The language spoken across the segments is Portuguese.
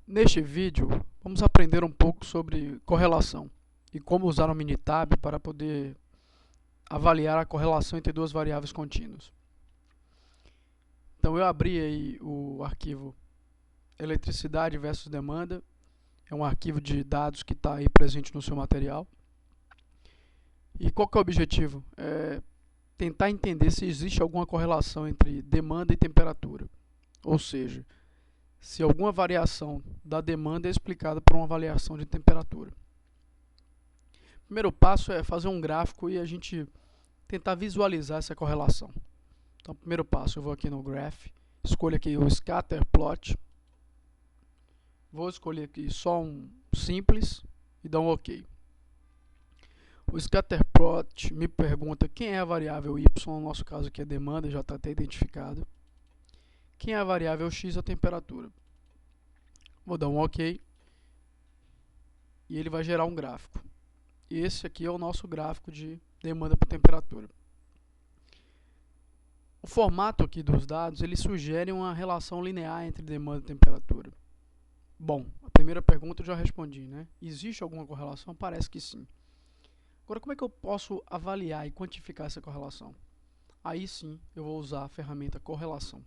Neste vídeo, vamos aprender um pouco sobre correlação e como usar o Minitab para poder avaliar a correlação entre duas variáveis contínuas. Então eu abri aí o arquivo eletricidade versus demanda, é um arquivo de dados que está aí presente no seu material. E qual que é o objetivo? É tentar entender se existe alguma correlação entre demanda e temperatura, ou seja, se alguma variação da demanda é explicada por uma variação de temperatura. O primeiro passo é fazer um gráfico e a gente tentar visualizar essa correlação. Então, primeiro passo, eu vou aqui no Graph, escolho aqui o Scatter Plot, vou escolher aqui só um simples e dar um OK. O Scatter Plot me pergunta quem é a variável y, no nosso caso aqui é demanda, já está até identificado. Quem é a variável x, a temperatura. Vou dar um OK e ele vai gerar um gráfico. E esse aqui é o nosso gráfico de demanda por temperatura. O formato aqui dos dados, ele sugere uma relação linear entre demanda e temperatura. Bom, a primeira pergunta eu já respondi, né? Existe alguma correlação? Parece que sim. Agora, como é que eu posso avaliar e quantificar essa correlação? Aí sim, eu vou usar a ferramenta correlação.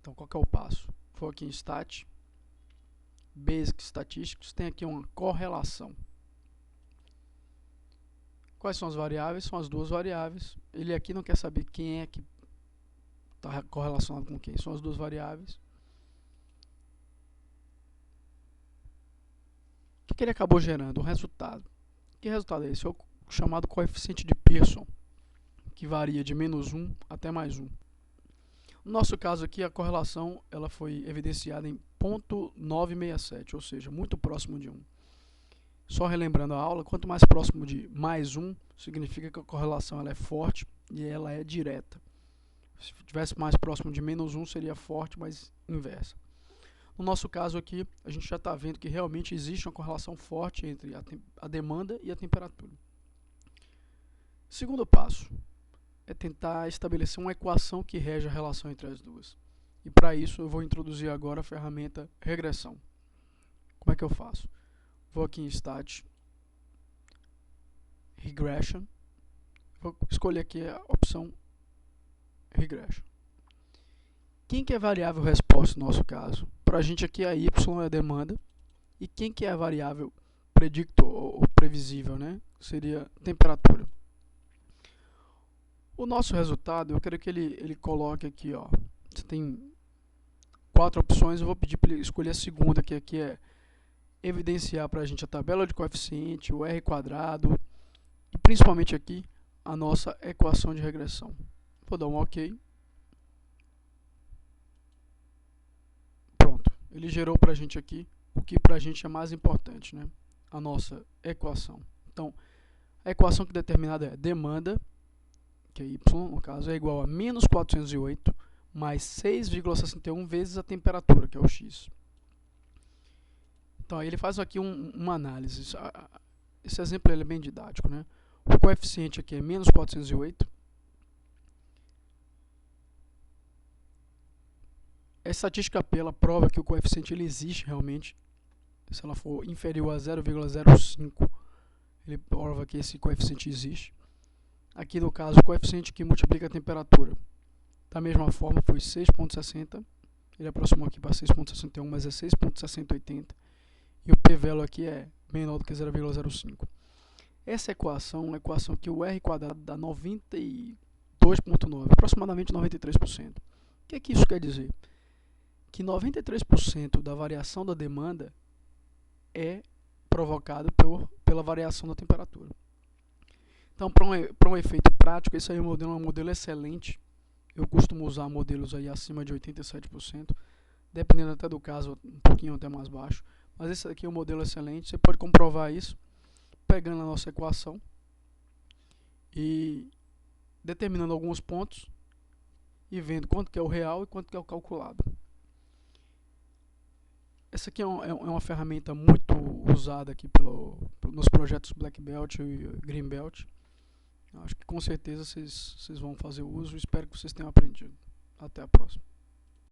Então, qual que é o passo? Vou aqui em Stat, Basic Statistics, tem aqui uma correlação. Quais são as variáveis? São as duas variáveis. Ele aqui não quer saber quem é que está correlacionado com quem. São as duas variáveis. O que ele acabou gerando? O resultado. Que resultado é esse? É o chamado coeficiente de Pearson, que varia de -1 até +1. No nosso caso aqui, a correlação ela foi evidenciada em 0,967, ou seja, muito próximo de 1. Só relembrando a aula, quanto mais próximo de +1, significa que a correlação ela é forte e ela é direta. Se tivesse mais próximo de -1, seria forte, mas inversa. No nosso caso aqui, a gente já está vendo que realmente existe uma correlação forte entre a demanda e a temperatura. Segundo passo é tentar estabelecer uma equação que rege a relação entre as duas. E para isso eu vou introduzir agora a ferramenta regressão. Como é que eu faço? Vou aqui em Stat, Regression, vou escolher aqui a opção Regression. Quem que é a variável resposta no nosso caso? Para a gente aqui a y é a demanda, e quem que é a variável predictor, ou previsível, né? Seria temperatura. O nosso resultado, eu quero que ele coloque aqui, ó, você tem 4 opções, eu vou pedir para ele escolher a segunda, que aqui é evidenciar para a gente a tabela de coeficiente, o R quadrado, e principalmente aqui a nossa equação de regressão. Vou dar um OK. Pronto, ele gerou para a gente aqui o que para a gente é mais importante, né? A nossa equação. Então, a equação que determinada é demanda, que é y, no caso, é igual a -408 mais 6,61 vezes a temperatura, que é o x. Então, ele faz aqui uma análise. Esse exemplo é bem didático, né? O coeficiente aqui é -408. A estatística P ela prova que o coeficiente ele existe realmente. Se ela for inferior a 0,05, ele prova que esse coeficiente existe. Aqui no caso, o coeficiente que multiplica a temperatura. Da mesma forma, foi 6,60. Ele aproximou aqui para 6,61, mas é 6,6080. E o p-value aqui é menor do que 0,05. Essa equação é uma equação que o R quadrado dá 92,9, aproximadamente 93%. O que isso quer dizer? Que 93% da variação da demanda é provocada pela variação da temperatura. Então, para um efeito prático, esse aí é um modelo excelente. Eu costumo usar modelos aí acima de 87%, dependendo até do caso, um pouquinho até mais baixo. Mas esse aqui é um modelo excelente, você pode comprovar isso pegando a nossa equação e determinando alguns pontos e vendo quanto que é o real e quanto que é o calculado. Essa aqui é uma ferramenta muito usada aqui nos projetos Black Belt e Green Belt. Acho que com certeza vocês vão fazer uso. Espero que vocês tenham aprendido. Até a próxima.